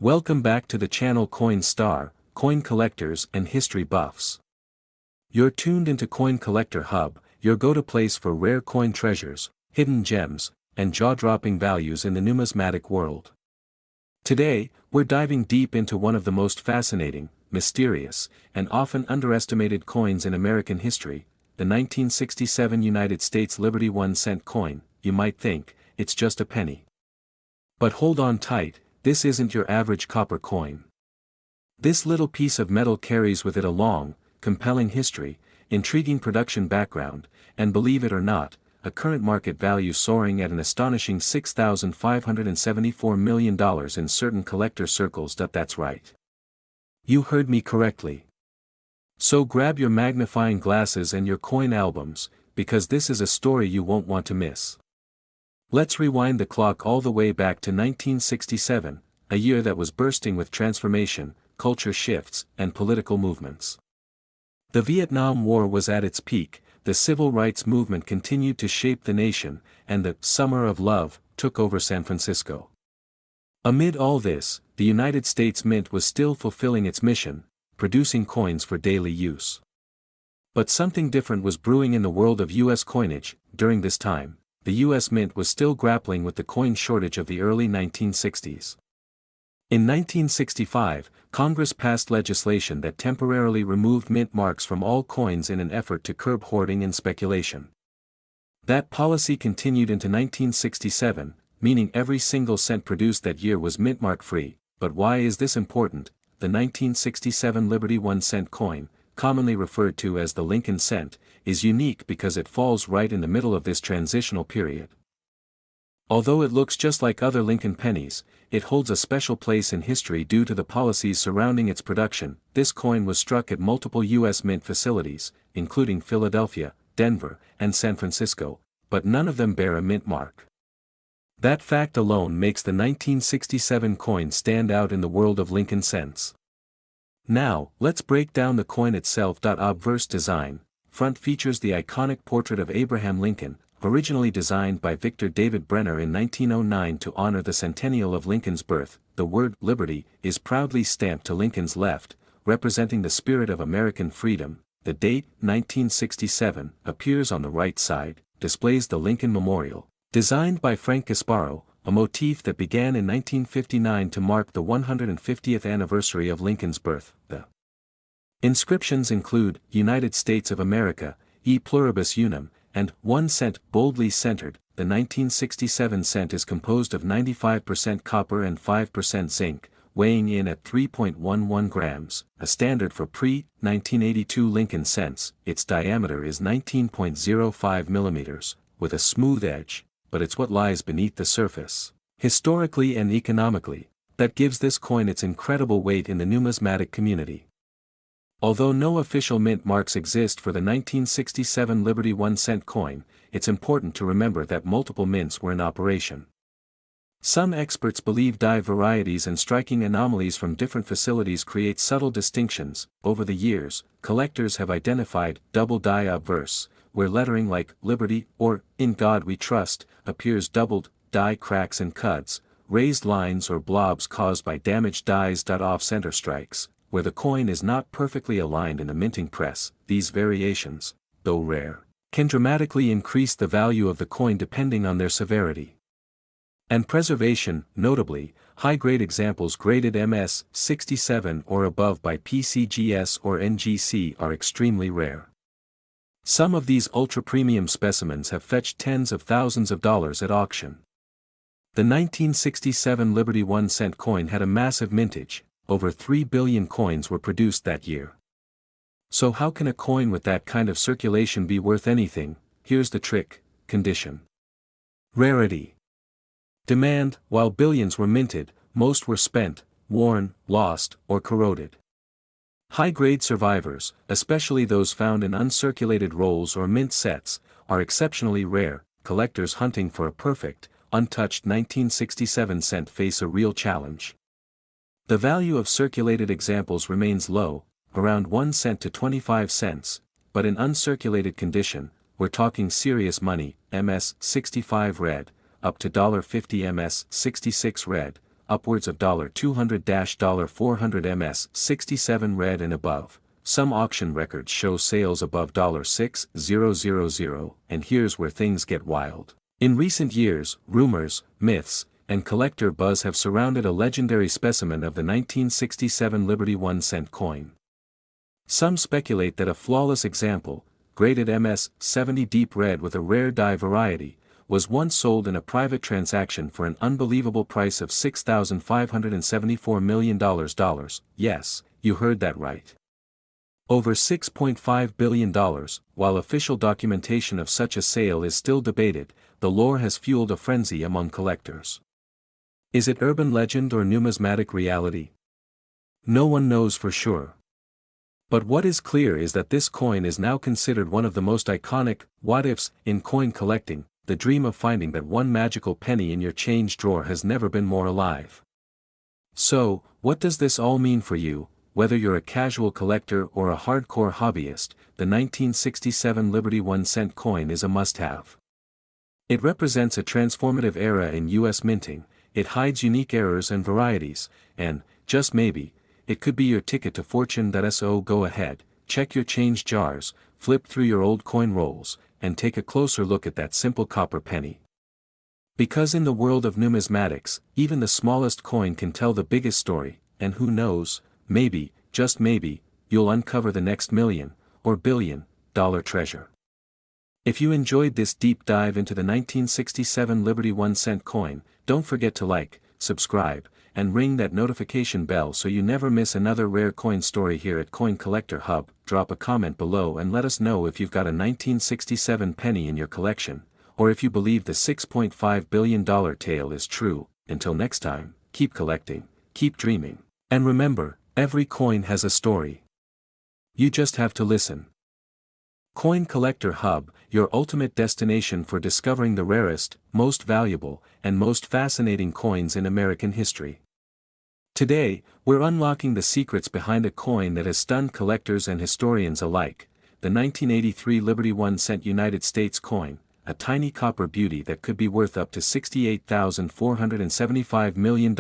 Welcome back to the channel Coin Star, coin collectors and history buffs. You're tuned into Coin Collector Hub, your go-to place for rare coin treasures, hidden gems, and jaw-dropping values in the numismatic world. Today, we're diving deep into one of the most fascinating, mysterious, and often underestimated coins in American history, the 1967 United States Liberty 1-cent coin. You might think, it's just a penny. But hold on tight, this isn't your average copper coin. This little piece of metal carries with it a long, compelling history, intriguing production background, and believe it or not, a current market value soaring at an astonishing $6,574 million in certain collector circles. That's right. You heard me correctly. So grab your magnifying glasses and your coin albums, because this is a story you won't want to miss. Let's rewind the clock all the way back to 1967, a year that was bursting with transformation, culture shifts, and political movements. The Vietnam War was at its peak, the civil rights movement continued to shape the nation, and the "Summer of Love" took over San Francisco. Amid all this, the United States Mint was still fulfilling its mission, producing coins for daily use. But something different was brewing in the world of U.S. coinage. During this time, the U.S. Mint was still grappling with the coin shortage of the early 1960s. In 1965, Congress passed legislation that temporarily removed mint marks from all coins in an effort to curb hoarding and speculation. That policy continued into 1967, meaning every single cent produced that year was mint mark free. But why is this important? The 1967 Liberty 1-cent coin, commonly referred to as the Lincoln cent, is unique because it falls right in the middle of this transitional period. Although it looks just like other Lincoln pennies, it holds a special place in history due to the policies surrounding its production. This coin was struck at multiple U.S. Mint facilities, including Philadelphia, Denver, and San Francisco, but none of them bear a mint mark. That fact alone makes the 1967 coin stand out in the world of Lincoln cents. Now, let's break down the coin itself. Obverse design. Front features the iconic portrait of Abraham Lincoln, originally designed by Victor David Brenner in 1909 to honor the centennial of Lincoln's birth. The word "Liberty" is proudly stamped to Lincoln's left, representing the spirit of American freedom. The date, 1967, appears on the right side, displays the Lincoln Memorial, designed by Frank Gasparo, a motif that began in 1959 to mark the 150th anniversary of Lincoln's birth. The inscriptions include, "United States of America, e pluribus unum," and 1 cent, boldly centered. The 1967 cent is composed of 95% copper and 5% zinc, weighing in at 3.11 grams, a standard for pre-1982 Lincoln cents. Its diameter is 19.05 millimeters, with a smooth edge, but it's what lies beneath the surface, historically and economically, that gives this coin its incredible weight in the numismatic community. Although no official mint marks exist for the 1967 Liberty 1-cent coin, it's important to remember that multiple mints were in operation. Some experts believe die varieties and striking anomalies from different facilities create subtle distinctions. Over the years, collectors have identified double die obverse, where lettering like "Liberty" or "In God We Trust" appears doubled, die cracks and cuts, raised lines or blobs caused by damaged dies. Off-center strikes, where the coin is not perfectly aligned in the minting press. These variations, though rare, can dramatically increase the value of the coin depending on their severity and preservation. Notably, high-grade examples graded MS 67 or above by PCGS or NGC are extremely rare. Some of these ultra-premium specimens have fetched tens of thousands of dollars at auction. The 1967 Liberty 1-cent coin had a massive mintage. Over 3 billion coins were produced that year. So how can a coin with that kind of circulation be worth anything? Here's the trick: condition. Rarity. Demand. While billions were minted, most were spent, worn, lost, or corroded. High-grade survivors, especially those found in uncirculated rolls or mint sets, are exceptionally rare. Collectors hunting for a perfect, untouched 1967 cent face a real challenge. The value of circulated examples remains low, around 1 cent to 25 cents, but in uncirculated condition, we're talking serious money. MS 65 red, up to $1.50. MS 66 red, upwards of $200-$400 ms 67 red and above. Some auction records show sales above $6,000, and here's where things get wild. In recent years, rumors, myths, and collector buzz have surrounded a legendary specimen of the 1967 Liberty 1-cent coin. Some speculate that a flawless example, graded MS-70 deep red with a rare dye variety, was once sold in a private transaction for an unbelievable price of $6,574 million. Yes, you heard that right. Over $6.5 billion. While official documentation of such a sale is still debated, the lore has fueled a frenzy among collectors. Is it urban legend or numismatic reality? No one knows for sure. But what is clear is that this coin is now considered one of the most iconic what-ifs in coin collecting. The dream of finding that one magical penny in your change drawer has never been more alive. So, what does this all mean for you? Whether you're a casual collector or a hardcore hobbyist, the 1967 Liberty 1-cent coin is a must-have. It represents a transformative era in U.S. minting. It hides unique errors and varieties, and, just maybe, it could be your ticket to fortune. So go ahead, check your change jars, flip through your old coin rolls, and take a closer look at that simple copper penny. Because in the world of numismatics, even the smallest coin can tell the biggest story, and who knows, maybe, just maybe, you'll uncover the next million, or billion-dollar treasure. If you enjoyed this deep dive into the 1967 Liberty 1-cent coin, don't forget to like, subscribe, and ring that notification bell so you never miss another rare coin story here at Coin Collector Hub. Drop a comment below and let us know if you've got a 1967 penny in your collection, or if you believe the $6.5 billion tale is true. Until next time, keep collecting, keep dreaming, and remember, every coin has a story. You just have to listen. Coin Collector Hub, your ultimate destination for discovering the rarest, most valuable, and most fascinating coins in American history. Today, we're unlocking the secrets behind a coin that has stunned collectors and historians alike, the 1983 Liberty 1-cent United States coin, a tiny copper beauty that could be worth up to $68,475 million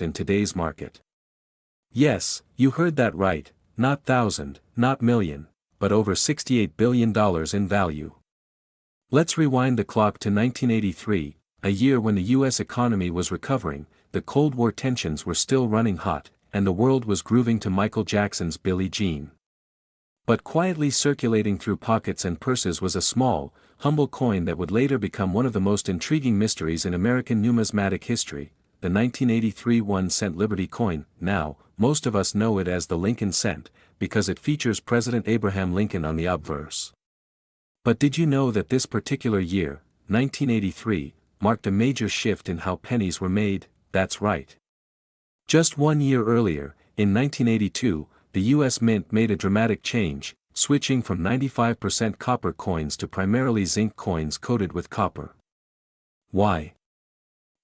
in today's market. Yes, you heard that right, not thousand, not million, but over $68 billion in value. Let's rewind the clock to 1983, a year when the U.S. economy was recovering, the Cold War tensions were still running hot, and the world was grooving to Michael Jackson's Billie Jean. But quietly circulating through pockets and purses was a small, humble coin that would later become one of the most intriguing mysteries in American numismatic history, the 1983 1-cent Liberty coin. Now, most of us know it as the Lincoln cent, because it features President Abraham Lincoln on the obverse. But did you know that this particular year, 1983, marked a major shift in how pennies were made? That's right. Just 1 year earlier, in 1982, the U.S. Mint made a dramatic change, switching from 95% copper coins to primarily zinc coins coated with copper. Why?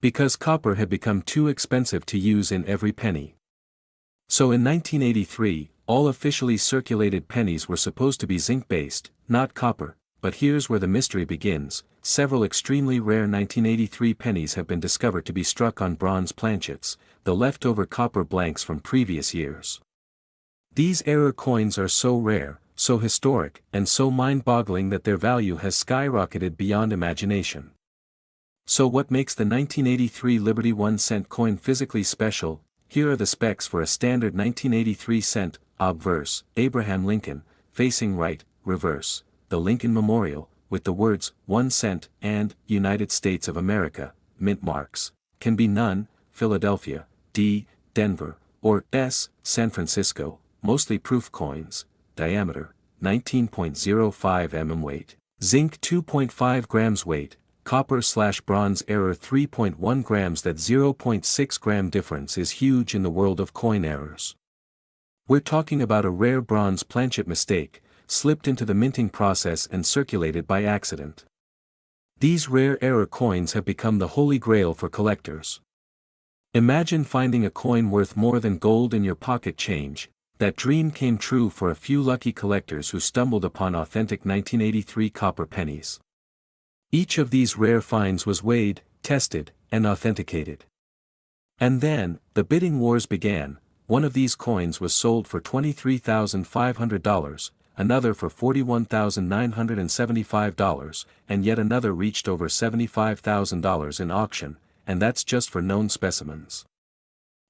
Because copper had become too expensive to use in every penny. So in 1983, all officially circulated pennies were supposed to be zinc-based, not copper. But here's where the mystery begins. Several extremely rare 1983 pennies have been discovered to be struck on bronze planchets, the leftover copper blanks from previous years. These error coins are so rare, so historic, and so mind-boggling that their value has skyrocketed beyond imagination. So what makes the 1983 Liberty 1-cent coin physically special? Here are the specs for a standard 1983 cent, obverse, Abraham Lincoln, facing right, reverse, the Lincoln Memorial, with the words 1 cent and United States of America, mint marks, can be none, Philadelphia, D, Denver, or S, San Francisco, mostly proof coins, diameter, 19.05 mm weight, zinc 2.5 grams weight, copper/bronze error 3.1 grams. That 0.6 gram difference is huge in the world of coin errors. We're talking about a rare bronze planchet mistake, slipped into the minting process and circulated by accident. These rare error coins have become the holy grail for collectors. Imagine finding a coin worth more than gold in your pocket change. That dream came true for a few lucky collectors who stumbled upon authentic 1983 copper pennies. Each of these rare finds was weighed, tested, and authenticated. And then, the bidding wars began. One of these coins was sold for $23,500, another for $41,975, and yet another reached over $75,000 in auction, and that's just for known specimens.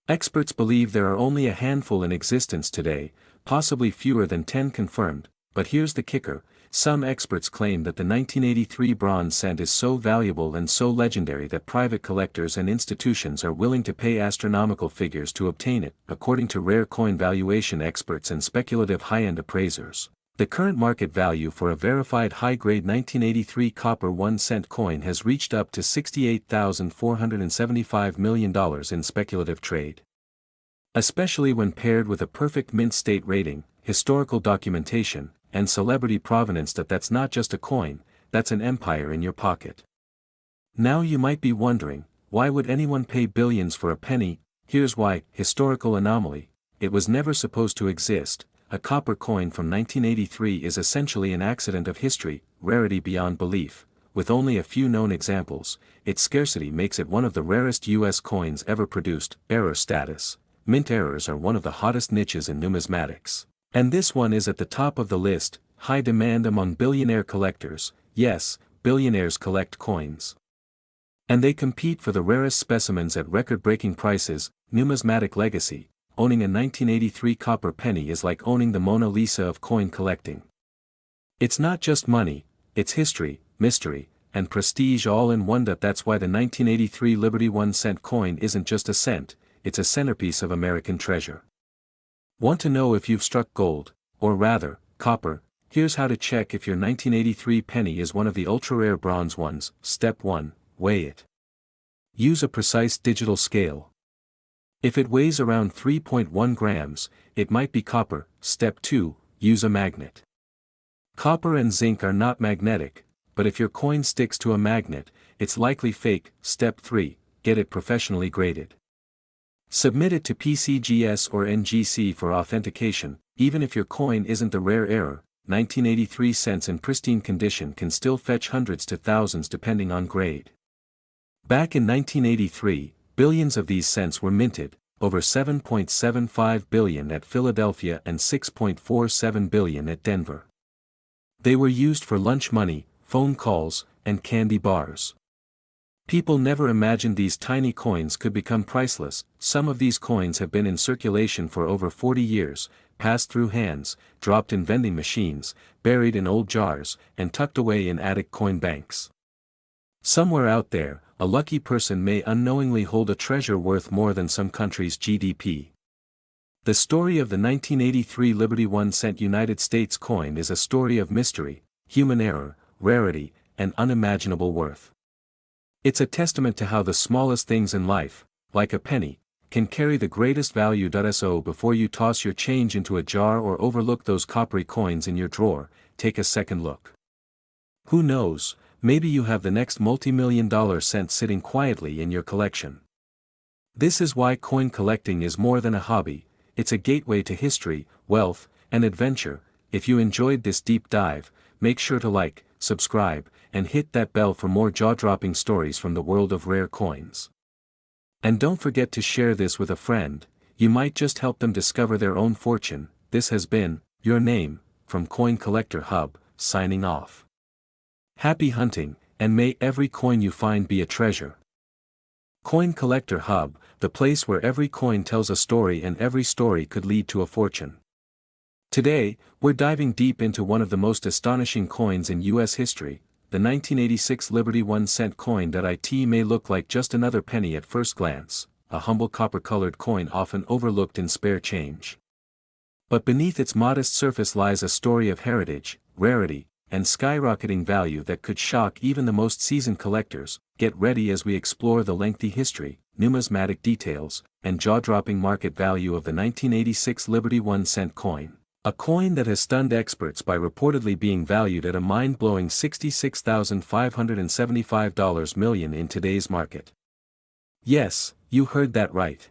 Experts believe there are only a handful in existence today, possibly fewer than 10 confirmed, but here's the kicker: some experts claim that the 1983 bronze cent is so valuable and so legendary that private collectors and institutions are willing to pay astronomical figures to obtain it, according to rare coin valuation experts and speculative high-end appraisers. The current market value for a verified high-grade 1983 copper 1-cent coin has reached up to $68,475 million in speculative trade. Especially when paired with a perfect mint state rating, historical documentation, and celebrity provenance, that's not just a coin, that's an empire in your pocket. Now you might be wondering, why would anyone pay billions for a penny? Here's why: historical anomaly. It was never supposed to exist. A copper coin from 1983 is essentially an accident of history, rarity beyond belief. With only a few known examples, its scarcity makes it one of the rarest U.S. coins ever produced. Error status. Mint errors are one of the hottest niches in numismatics. And this one is at the top of the list: high demand among billionaire collectors. Yes, billionaires collect coins. And they compete for the rarest specimens at record-breaking prices. Numismatic legacy. Owning a 1983 copper penny is like owning the Mona Lisa of coin collecting. It's not just money, it's history, mystery, and prestige all in one. That's why the 1983 Liberty 1-cent coin isn't just a cent, it's a centerpiece of American treasure. Want to know if you've struck gold, or rather, copper? Here's how to check if your 1983 penny is one of the ultra-rare bronze ones. Step 1. Weigh it. Use a precise digital scale. If it weighs around 3.1 grams, it might be copper. Step 2. Use a magnet. Copper and zinc are not magnetic, but if your coin sticks to a magnet, it's likely fake. Step 3. Get it professionally graded. Submit it to PCGS or NGC for authentication. Even if your coin isn't the rare error, 1983 cents in pristine condition can still fetch hundreds to thousands depending on grade. Back in 1983, billions of these cents were minted, over 7.75 billion at Philadelphia and 6.47 billion at Denver. They were used for lunch money, phone calls, and candy bars. People never imagined these tiny coins could become priceless. Some of these coins have been in circulation for over 40 years, passed through hands, dropped in vending machines, buried in old jars, and tucked away in attic coin banks. Somewhere out there, a lucky person may unknowingly hold a treasure worth more than some country's GDP. The story of the 1983 Liberty 1-cent United States coin is a story of mystery, human error, rarity, and unimaginable worth. It's a testament to how the smallest things in life, like a penny, can carry the greatest value. So before you toss your change into a jar or overlook those coppery coins in your drawer, take a second look. Who knows? Maybe you have the next multi-million-dollar cent sitting quietly in your collection. This is why coin collecting is more than a hobby, it's a gateway to history, wealth, and adventure. If you enjoyed this deep dive, make sure to like, subscribe, and hit that bell for more jaw-dropping stories from the world of rare coins. And don't forget to share this with a friend, you might just help them discover their own fortune. This has been Your Name, from Coin Collector Hub, signing off. Happy hunting, and may every coin you find be a treasure. Coin Collector Hub, the place where every coin tells a story and every story could lead to a fortune. Today, we're diving deep into one of the most astonishing coins in U.S. history, the 1986 Liberty 1-cent coin. It may look like just another penny at first glance, a humble copper-colored coin often overlooked in spare change. But beneath its modest surface lies a story of heritage, rarity, and skyrocketing value that could shock even the most seasoned collectors. Get ready as we explore the lengthy history, numismatic details, and jaw-dropping market value of the 1986 Liberty 1-cent coin. A coin that has stunned experts by reportedly being valued at a mind-blowing $66,575 million in today's market. Yes, you heard that right.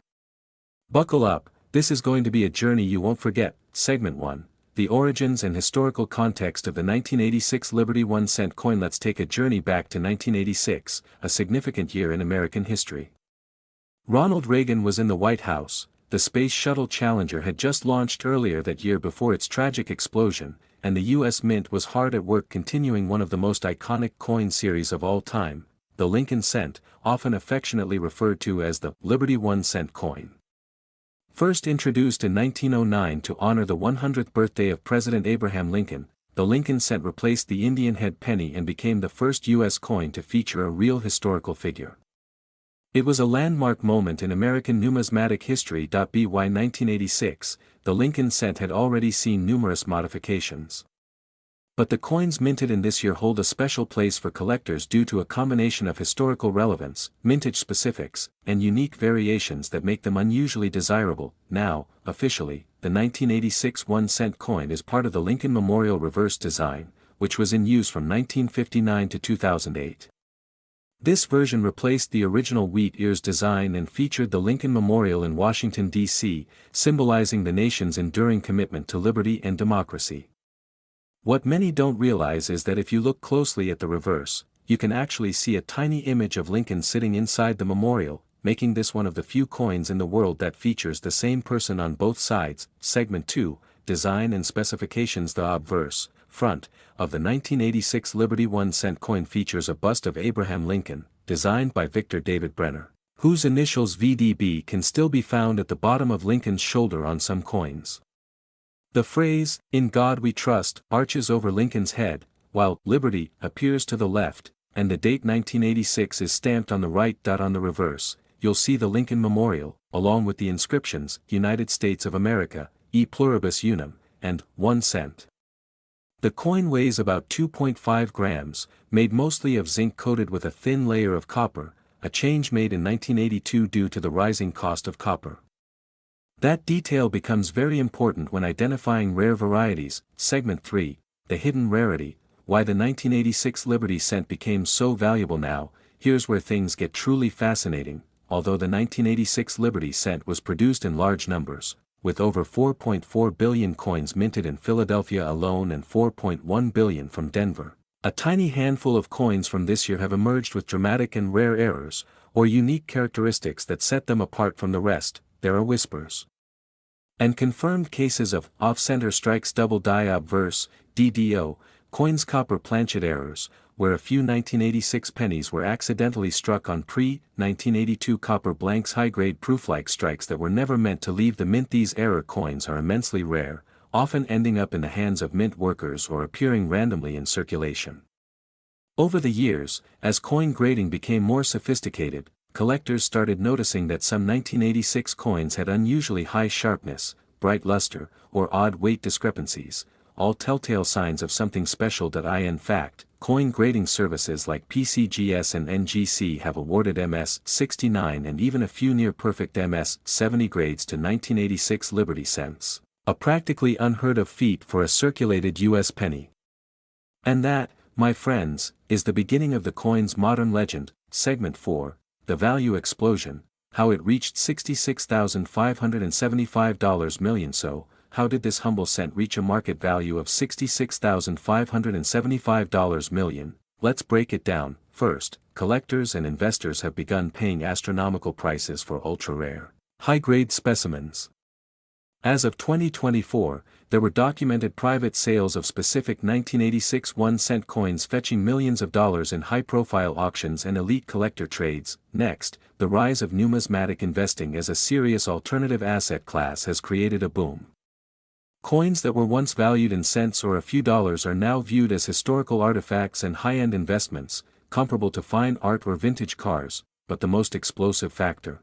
Buckle up, this is going to be a journey you won't forget. Segment 1. The origins and historical context of the 1986 Liberty 1-cent coin. Let's take a journey back to 1986, a significant year in American history. Ronald Reagan was in the White House. The Space Shuttle Challenger had just launched earlier that year before its tragic explosion, and the U.S. Mint was hard at work continuing one of the most iconic coin series of all time, the Lincoln cent, often affectionately referred to as the Liberty 1-cent coin. First introduced in 1909 to honor the 100th birthday of President Abraham Lincoln, the Lincoln cent replaced the Indian head penny and became the first U.S. coin to feature a real historical figure. It was a landmark moment in American numismatic history. By 1986, the Lincoln cent had already seen numerous modifications. But the coins minted in this year hold a special place for collectors due to a combination of historical relevance, mintage specifics, and unique variations that make them unusually desirable. Now, officially, the 1986 1-cent coin is part of the Lincoln Memorial reverse design, which was in use from 1959 to 2008. This version replaced the original wheat ears design and featured the Lincoln Memorial in Washington, D.C., symbolizing the nation's enduring commitment to liberty and democracy. What many don't realize is that if you look closely at the reverse, you can actually see a tiny image of Lincoln sitting inside the memorial, making this one of the few coins in the world that features the same person on both sides. Segment 2, Design and Specifications. The obverse, front, of the 1986 Liberty 1-cent coin features a bust of Abraham Lincoln, designed by Victor David Brenner, whose initials VDB can still be found at the bottom of Lincoln's shoulder on some coins. The phrase, "In God We Trust," arches over Lincoln's head, while "Liberty" appears to the left, and the date 1986 is stamped on the right. On the reverse, you'll see the Lincoln Memorial, along with the inscriptions, United States of America, E Pluribus Unum, and 1 cent. The coin weighs about 2.5 grams, made mostly of zinc coated with a thin layer of copper, a change made in 1982 due to the rising cost of copper. That detail becomes very important when identifying rare varieties. Segment 3, The Hidden Rarity, Why the 1986 Liberty cent became so valuable. Now, here's where things get truly fascinating. Although the 1986 Liberty cent was produced in large numbers, with over 4.4 billion coins minted in Philadelphia alone and 4.1 billion from Denver, a tiny handful of coins from this year have emerged with dramatic and rare errors, or unique characteristics that set them apart from the rest. There are whispers and confirmed cases of off-center strikes, double die obverse, DDO, coins, copper planchet errors, where a few 1986 pennies were accidentally struck on pre-1982 copper blanks, high-grade proof-like strikes that were never meant to leave the mint. These error coins are immensely rare, often ending up in the hands of mint workers or appearing randomly in circulation. Over the years, as coin grading became more sophisticated, collectors started noticing that some 1986 coins had unusually high sharpness, bright luster, or odd weight discrepancies, all telltale signs of something special. In fact, coin grading services like PCGS and NGC have awarded MS-69 and even a few near-perfect MS-70 grades to 1986 Liberty cents, a practically unheard-of feat for a circulated U.S. penny. And that, my friends, is the beginning of the coin's modern legend. Segment 4, The Value Explosion, How It Reached $66,575 million. So, how did this humble cent reach a market value of $66,575 million? Let's break it down. First, collectors and investors have begun paying astronomical prices for ultra-rare, high-grade specimens. As of 2024, there were documented private sales of specific 1986 1-cent coins fetching millions of dollars in high-profile auctions and elite collector trades. Next, the rise of numismatic investing as a serious alternative asset class has created a boom. Coins that were once valued in cents or a few dollars are now viewed as historical artifacts and high-end investments, comparable to fine art or vintage cars. But the most explosive factor: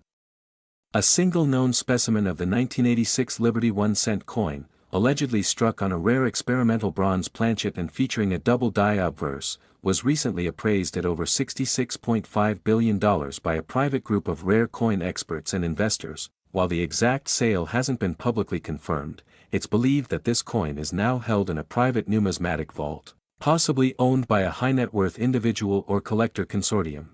a single known specimen of the 1986 Liberty 1-cent coin, allegedly struck on a rare experimental bronze planchet and featuring a double die obverse, was recently appraised at over $66.5 billion by a private group of rare coin experts and investors. While the exact sale hasn't been publicly confirmed, it's believed that this coin is now held in a private numismatic vault, possibly owned by a high-net-worth individual or collector consortium.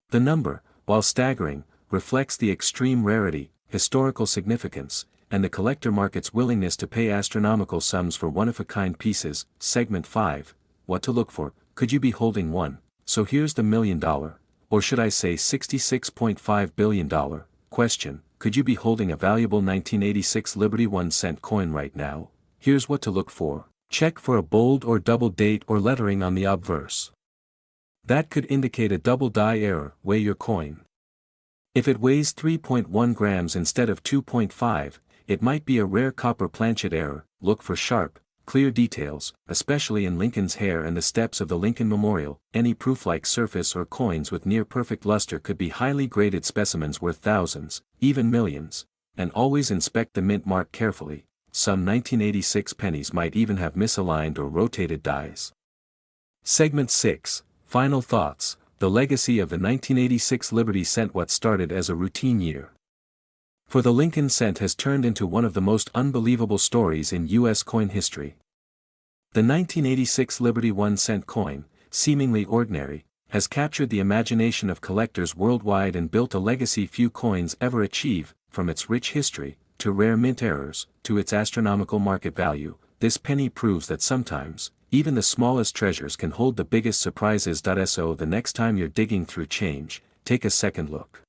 The number, while staggering, reflects the extreme rarity, historical significance, and the collector market's willingness to pay astronomical sums for one-of-a-kind pieces. Segment 5, What to Look For. Could you be holding one? So here's the $1 million, or should I say $66.5 billion, Question: could you be holding a valuable 1986 Liberty 1-cent coin right now? Here's what to look for. Check for a bold or double date or lettering on the obverse. That could indicate a double die error. Weigh your coin. If it weighs 3.1 grams instead of 2.5, it might be a rare copper planchet error. Look for sharp, clear details, especially in Lincoln's hair and the steps of the Lincoln Memorial. Any proof-like surface or coins with near-perfect luster could be highly graded specimens worth thousands, even millions. And always inspect the mint mark carefully. Some 1986 pennies might even have misaligned or rotated dies. Segment 6. Final thoughts. The legacy of the 1986 Liberty cent. What started as a routine year for the Lincoln cent has turned into one of the most unbelievable stories in U.S. coin history. The 1986 Liberty 1-cent coin, seemingly ordinary, has captured the imagination of collectors worldwide and built a legacy few coins ever achieve. From its rich history, to rare mint errors, to its astronomical market value, this penny proves that sometimes, even the smallest treasures can hold the biggest surprises. So the next time you're digging through change, take a second look.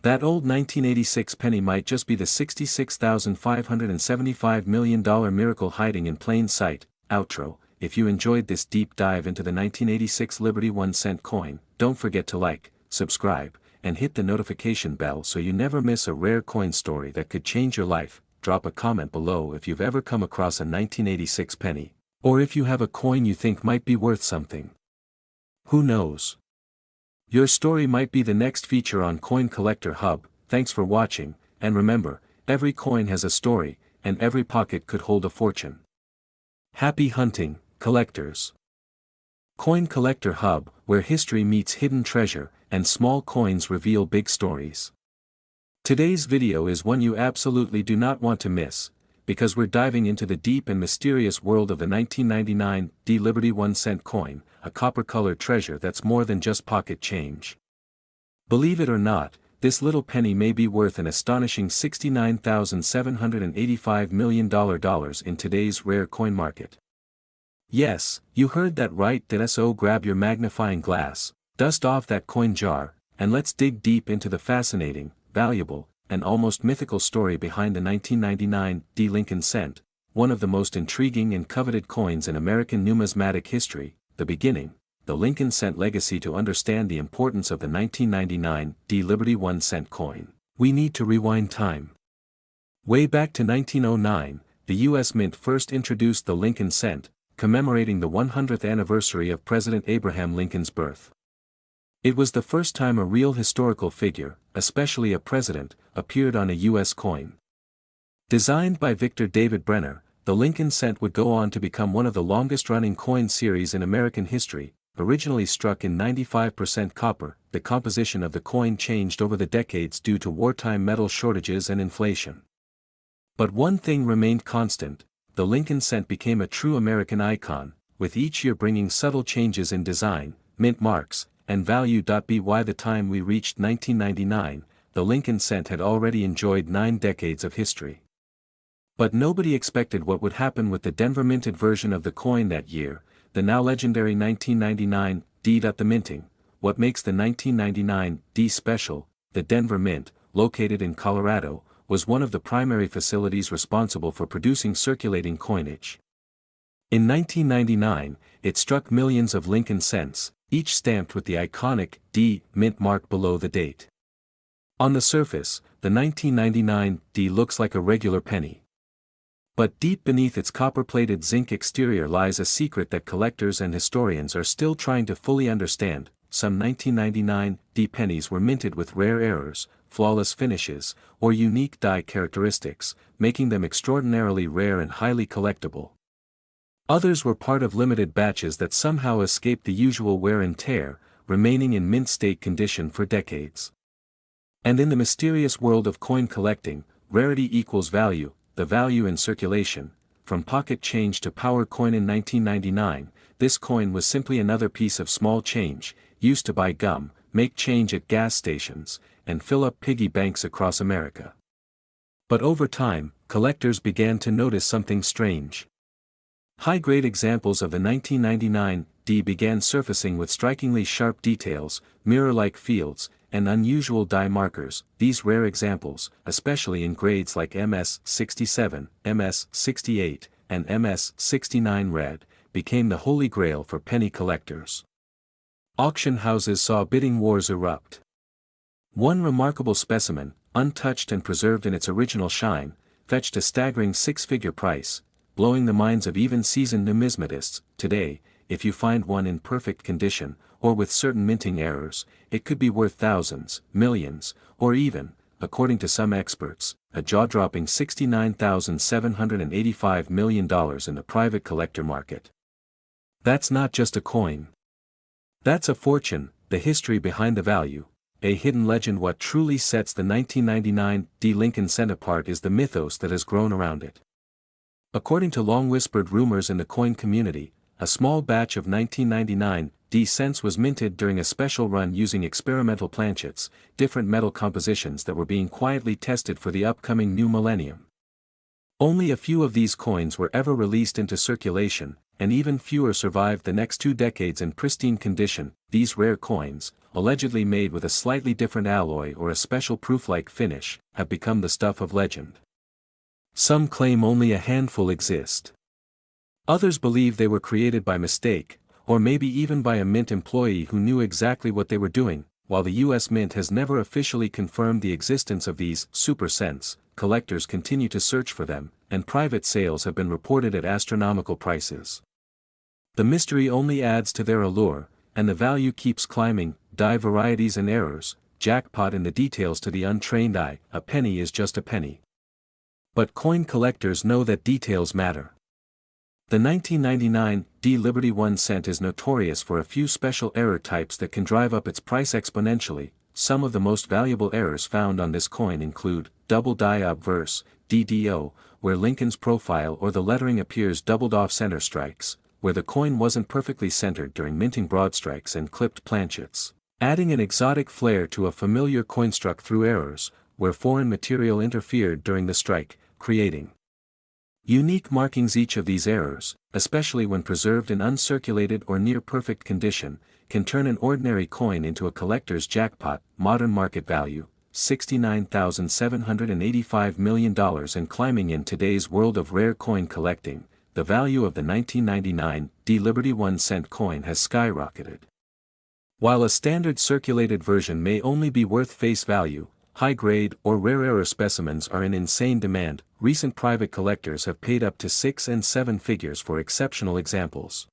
That old 1986 penny might just be the $66,575 million miracle hiding in plain sight. Outro. If you enjoyed this deep dive into the 1986 Liberty 1-cent coin, don't forget to like, subscribe, and hit the notification bell so you never miss a rare coin story that could change your life. Drop a comment below if you've ever come across a 1986 penny, or if you have a coin you think might be worth something. Who knows? Your story might be the next feature on Coin Collector Hub. Thanks for watching, and remember, every coin has a story, and every pocket could hold a fortune. Happy hunting, collectors! Coin Collector Hub, where history meets hidden treasure, and small coins reveal big stories. Today's video is one you absolutely do not want to miss, because we're diving into the deep and mysterious world of the 1999 Liberty 1-cent coin, a copper-colored treasure that's more than just pocket change. Believe it or not, this little penny may be worth an astonishing $69,785 million in today's rare coin market. Yes, you heard that right. So grab your magnifying glass, dust off that coin jar, and let's dig deep into the fascinating, valuable, and almost mythical story behind the 1999 Lincoln cent, one of the most intriguing and coveted coins in American numismatic history. The beginning, the Lincoln cent legacy. To understand the importance of the 1999 Liberty 1-cent coin, we need to rewind time. Way back to 1909, the U.S. Mint first introduced the Lincoln cent, commemorating the 100th anniversary of President Abraham Lincoln's birth. It was the first time a real historical figure, especially a president, appeared on a U.S. coin. Designed by Victor David Brenner, the Lincoln cent would go on to become one of the longest-running coin series in American history. Originally struck in 95% copper, the composition of the coin changed over the decades due to wartime metal shortages and inflation. But one thing remained constant: the Lincoln cent became a true American icon, with each year bringing subtle changes in design, mint marks, and value. By the time we reached 1999, the Lincoln cent had already enjoyed 9 decades of history. But nobody expected what would happen with the Denver minted version of the coin that year, the now legendary 1999 The minting. What makes the 1999 special, the Denver Mint, located in Colorado, was one of the primary facilities responsible for producing circulating coinage. In 1999, it struck millions of Lincoln cents, each stamped with the iconic mint mark below the date. On the surface, the 1999 looks like a regular penny. But deep beneath its copper-plated zinc exterior lies a secret that collectors and historians are still trying to fully understand. Some 1999 pennies were minted with rare errors, flawless finishes, or unique die characteristics, making them extraordinarily rare and highly collectible. Others were part of limited batches that somehow escaped the usual wear and tear, remaining in mint state condition for decades. And in the mysterious world of coin collecting, rarity equals value. The value in circulation. From pocket change to power coin in 1999, this coin was simply another piece of small change, used to buy gum, make change at gas stations, and fill up piggy banks across America. But over time, collectors began to notice something strange. High-grade examples of the 1999 began surfacing with strikingly sharp details, mirror-like fields, and unusual die markers. These rare examples, especially in grades like MS-67, MS-68, and MS-69 red, became the holy grail for penny collectors. Auction houses saw bidding wars erupt. One remarkable specimen, untouched and preserved in its original shine, fetched a staggering six-figure price, blowing the minds of even seasoned numismatists. Today, if you find one in perfect condition, or with certain minting errors, it could be worth thousands, millions, or even, according to some experts, a jaw-dropping $69,785 million in the private collector market. That's not just a coin. That's a fortune, the history behind the value, a hidden legend. What truly sets the 1999 D. Lincoln Cent apart is the mythos that has grown around it. According to long-whispered rumors in the coin community, a small batch of 1999 D cents was minted during a special run using experimental planchets, different metal compositions that were being quietly tested for the upcoming new millennium. Only a few of these coins were ever released into circulation, and even fewer survived the next 2 decades in pristine condition. These rare coins, allegedly made with a slightly different alloy or a special proof-like finish, have become the stuff of legend. Some claim only a handful exist. Others believe they were created by mistake, or maybe even by a mint employee who knew exactly what they were doing. While the U.S. Mint has never officially confirmed the existence of these super cents, collectors continue to search for them, and private sales have been reported at astronomical prices. The mystery only adds to their allure, and the value keeps climbing. Die varieties and errors, jackpot in the details to the untrained eye. A penny is just a penny. But coin collectors know that details matter. The 1999 D Liberty 1 cent is notorious for a few special error types that can drive up its price exponentially. Some of the most valuable errors found on this coin include double die obverse, DDO, where Lincoln's profile or the lettering appears doubled off center strikes, where the coin wasn't perfectly centered during minting broad strikes, and clipped planchets, adding an exotic flair to a familiar coin struck through errors, where foreign material interfered during the strike, creating unique markings. Each of these errors, especially when preserved in uncirculated or near-perfect condition, can turn an ordinary coin into a collector's jackpot. Modern market value, $69,785 million and climbing. In today's world of rare coin collecting, the value of the 1999 D Liberty 1 cent coin has skyrocketed. While a standard circulated version may only be worth face value, high-grade or rare error specimens are in insane demand. Recent private collectors have paid up to 6 and 7 figures for exceptional examples.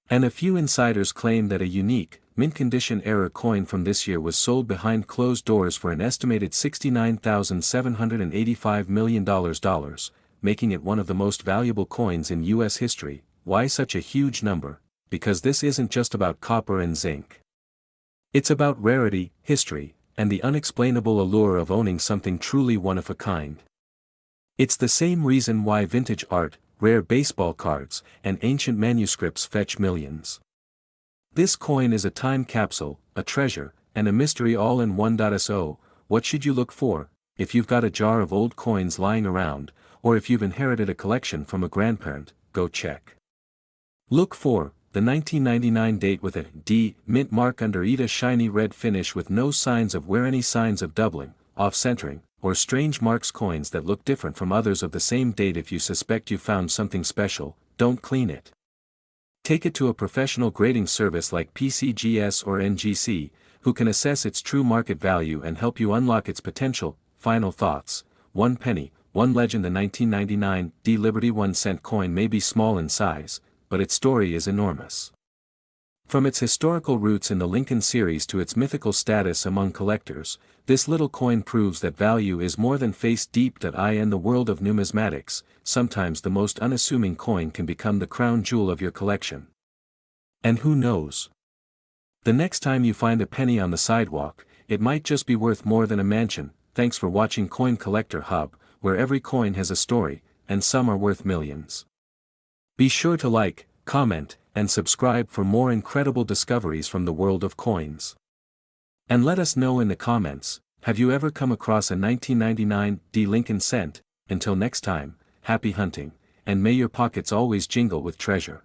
And a few insiders claim that a unique, mint-condition error coin from this year was sold behind closed doors for an estimated $69,785 million, making it one of the most valuable coins in U.S. history. Why such a huge number? Because this isn't just about copper and zinc. It's about rarity, history, and the unexplainable allure of owning something truly one of a kind. It's the same reason why vintage art, rare baseball cards, and ancient manuscripts fetch millions. This coin is a time capsule, a treasure, and a mystery all in one. So, what should you look for? If you've got a jar of old coins lying around, or if you've inherited a collection from a grandparent, go check. Look for the 1999 date with a D mint mark under it, a shiny red finish with no signs of wear, any signs of doubling, off-centering, or strange marks. Coins that look different from others of the same date. If you suspect you found something special, don't clean it. Take it to a professional grading service like PCGS or NGC, who can assess its true market value and help you unlock its potential. Final thoughts: 1 penny, 1 legend. The 1999 D Liberty 1 cent coin may be small in size, but its story is enormous. From its historical roots in the Lincoln series to its mythical status among collectors, this little coin proves that value is more than face deep. In the world of numismatics, sometimes the most unassuming coin can become the crown jewel of your collection. And who knows? The next time you find a penny on the sidewalk, it might just be worth more than a mansion. Thanks for watching Coin Collector Hub, where every coin has a story, and some are worth millions. Be sure to like, comment, and subscribe for more incredible discoveries from the world of coins. And let us know in the comments, have you ever come across a 1999 D Lincoln cent? Until next time, happy hunting, and may your pockets always jingle with treasure.